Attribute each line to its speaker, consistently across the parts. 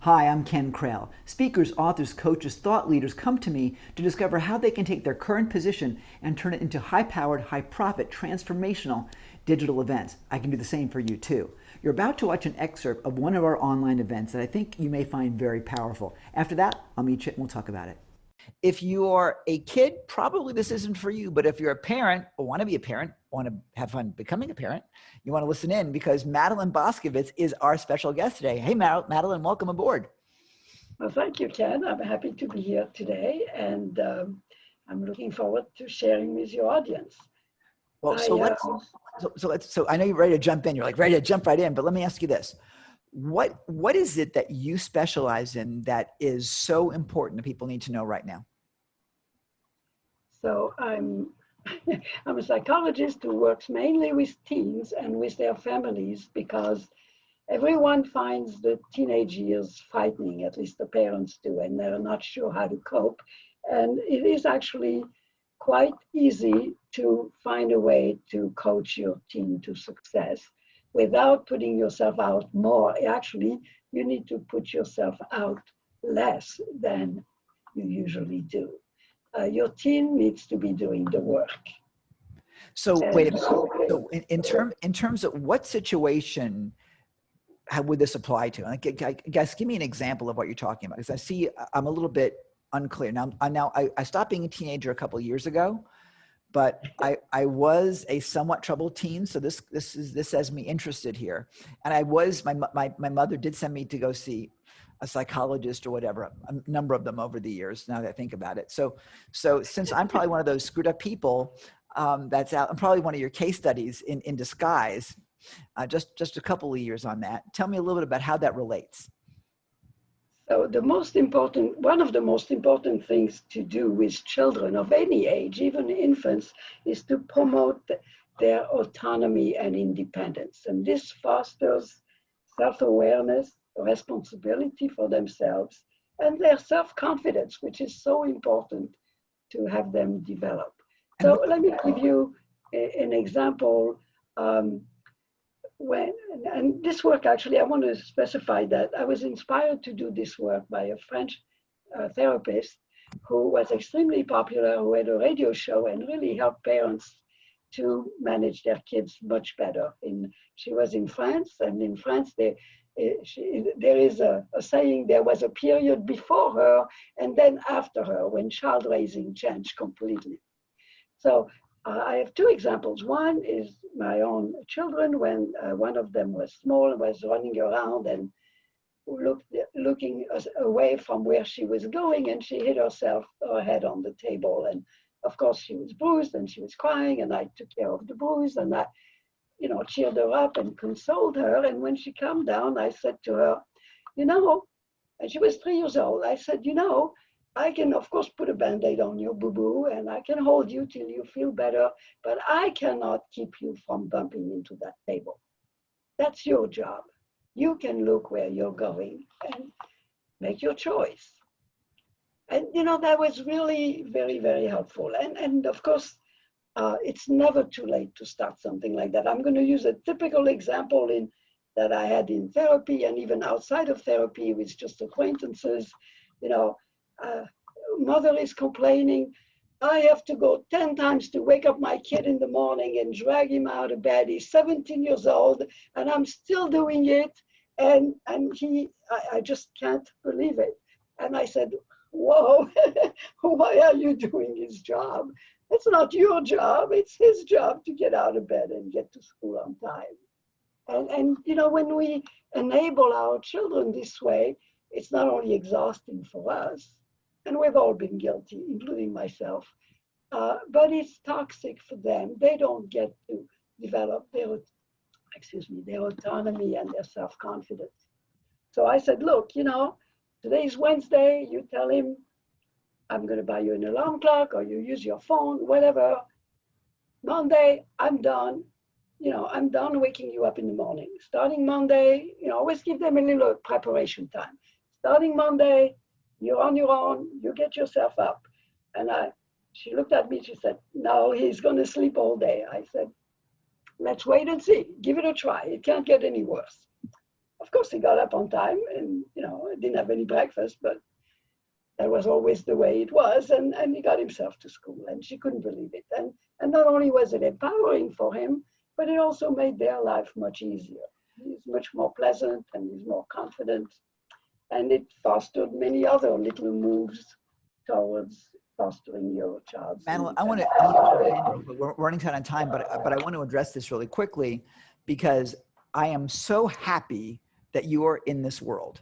Speaker 1: Hi, I'm Ken Krell. Speakers, authors, coaches, thought leaders come to me to discover how they can take their current position and turn it into high-powered, high-profit, transformational digital events. I can do the same for you too. You're about to watch an excerpt of one of our online events that I think you may find very powerful. After that, I'll meet you and we'll talk about it. If you are a kid, probably this isn't for you. But if you're a parent or want to be a parent, want to have fun becoming a parent, you want to listen in because Madeleine Boskovitz is our special guest today. Hey, Madeleine, welcome aboard.
Speaker 2: Well, thank you, Ken. I'm happy to be here today, and I'm looking forward to sharing with your audience.
Speaker 1: Well, so I know you're ready to jump in. You're like ready to jump right in, but let me ask you this. What is it that you specialize in that is so important that people need to know right now?
Speaker 2: So I'm I'm a psychologist who works mainly with teens and with their families because everyone finds the teenage years frightening, at least the parents do, and they're not sure how to cope. And it is actually quite easy to find a way to coach your teen to success without putting yourself out more. Actually, you need to put yourself out less than you usually do. Your teen needs to be doing the work.
Speaker 1: So wait a minute. So in terms of what situation how would this apply to? I guess give me an example of what you're talking about, because I see I'm a little bit unclear. Now I stopped being a teenager a couple of years ago, but I was a somewhat troubled teen. So this has me interested here. And my mother did send me to go see a psychologist or whatever, a number of them over the years, now that I think about it. So since I'm probably one of those screwed up people that's out, I'm probably one of your case studies in disguise. Just a couple of years on that. Tell me a little bit about how that relates.
Speaker 2: So one of the most important things to do with children of any age, even infants, is to promote their autonomy and independence. And this fosters self-awareness, responsibility for themselves, and their self-confidence, which is so important to have them develop. So let me give you an example. And this work, actually, I want to specify that I was inspired to do this work by a French therapist who was extremely popular, who had a radio show and really helped parents to manage their kids much better. She was in France, and in France, there is a saying, there was a period before her and then after her when child raising changed completely. So I have two examples. One is my own children when one of them was small, was running around and looking away from where she was going, and she hit her head on the table. And of course she was bruised and she was crying, and I took care of the bruise, and I, cheered her up and consoled her. And when she calmed down, I said to her, and she was 3 years old, I said, I can, of course, put a Band-Aid on your boo-boo and I can hold you till you feel better, but I cannot keep you from bumping into that table. That's your job. You can look where you're going and make your choice. And, that was really very, very helpful. And of course, it's never too late to start something like that. I'm going to use a typical example that I had in therapy and even outside of therapy with just acquaintances. Mother is complaining, I have to go 10 times to wake up my kid in the morning and drag him out of bed. He's 17 years old and I'm still doing it. And I just can't believe it. And I said, whoa, why are you doing his job? It's not your job, it's his job to get out of bed and get to school on time. And when we enable our children this way, it's not only exhausting for us, and we've all been guilty, including myself, but it's toxic for them. They don't get to develop their autonomy and their self-confidence. So I said, look, today's Wednesday, you tell him, I'm going to buy you an alarm clock, or you use your phone, whatever. Monday, I'm done. I'm done waking you up in the morning. Starting Monday, always give them a little preparation time. Starting Monday, you're on your own, you get yourself up. And she looked at me, she said, no, he's going to sleep all day. I said, let's wait and see, give it a try. It can't get any worse. of course, he got up on time and, didn't have any breakfast, but that was always the way it was. And he got himself to school, and she couldn't believe it. And not only was it empowering for him, but it also made their life much easier. He's much more pleasant and he's more confident. And it fostered many other little moves towards fostering your child's.
Speaker 1: Madeleine, we're running out of time, but I want to address this really quickly, because I am so happy that you are in this world.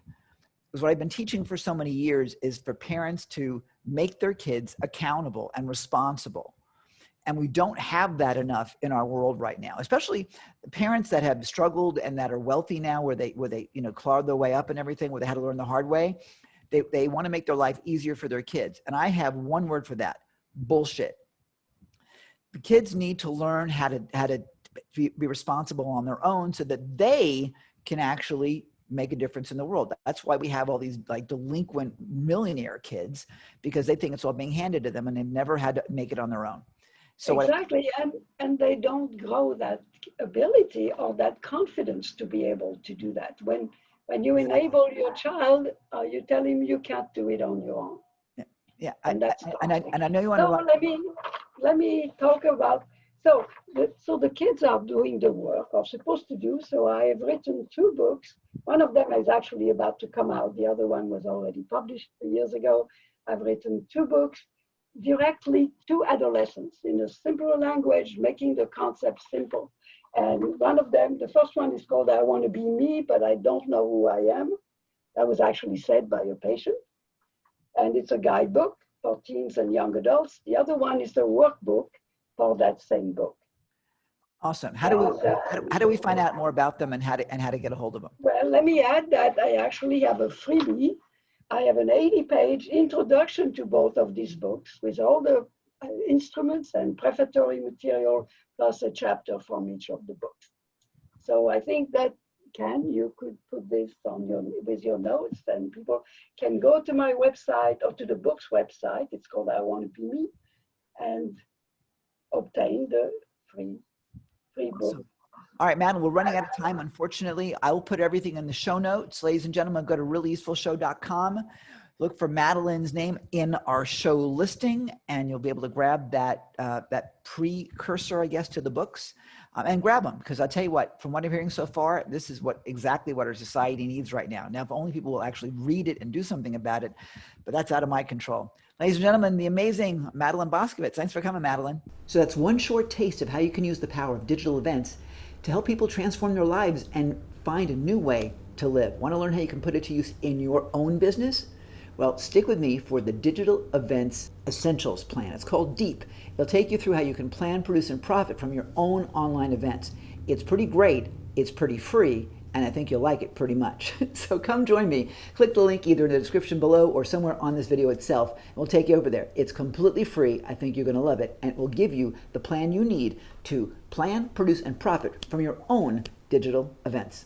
Speaker 1: Because what I've been teaching for so many years is for parents to make their kids accountable and responsible. And we don't have that enough in our world right now, especially parents that have struggled and that are wealthy now, where they clawed their way up and everything, where they had to learn the hard way. They want to make their life easier for their kids. And I have one word for that: bullshit. The kids need to learn how to be responsible on their own, so that they can actually make a difference in the world. That's why we have all these like delinquent millionaire kids, because they think it's all being handed to them and they've never had to make it on their own. So
Speaker 2: exactly, and they don't grow that ability or that confidence to be able to do that. When you enable your child, you tell him you can't do it on your own.
Speaker 1: Yeah,
Speaker 2: and
Speaker 1: I know you want to.
Speaker 2: Let me talk about. So the kids are doing the work, or supposed to do. So I have written 2 books. One of them is actually about to come out. The other one was already published years ago. I've written 2 books directly to adolescents in a simpler language, making the concept simple. And one of them, the first one is called I Want to Be Me, but I Don't Know Who I Am. That was actually said by a patient. And it's a guidebook for teens and young adults. The other one is a workbook for that same book.
Speaker 1: Awesome. How do we find out more about them, and how to get a hold of them?
Speaker 2: Well, let me add that I actually have a freebie. I have an 80-page introduction to both of these books with all the instruments and prefatory material, plus a chapter from each of the books. So I think that you could put this on with your notes, and people can go to my website or to the book's website. It's called I Want to Be Me, and obtain the free book.
Speaker 1: Awesome. All right, Madeleine, we're running out of time, unfortunately. I will put everything in the show notes. Ladies and gentlemen, go to reallyusefulshow.com. Look for Madeleine's name in our show listing, and you'll be able to grab that precursor, I guess, to the books, and grab them. Because I'll tell you what, from what I'm hearing so far, this is exactly what our society needs right now. Now, if only people will actually read it and do something about it, but that's out of my control. Ladies and gentlemen, the amazing Madeleine Boskovitz. Thanks for coming, Madeleine. So that's one short taste of how you can use the power of digital events to help people transform their lives and find a new way to live. Want to learn how you can put it to use in your own business? Well, stick with me for the Digital Events Essentials Plan. It's called DEEP. It'll take you through how you can plan, produce, and profit from your own online events. It's pretty great, it's pretty free, and I think you'll like it pretty much. So come join me. Click the link either in the description below or somewhere on this video itself, and we'll take you over there. It's completely free. I think you're going to love it, and it will give you the plan you need to plan, produce, and profit from your own digital events.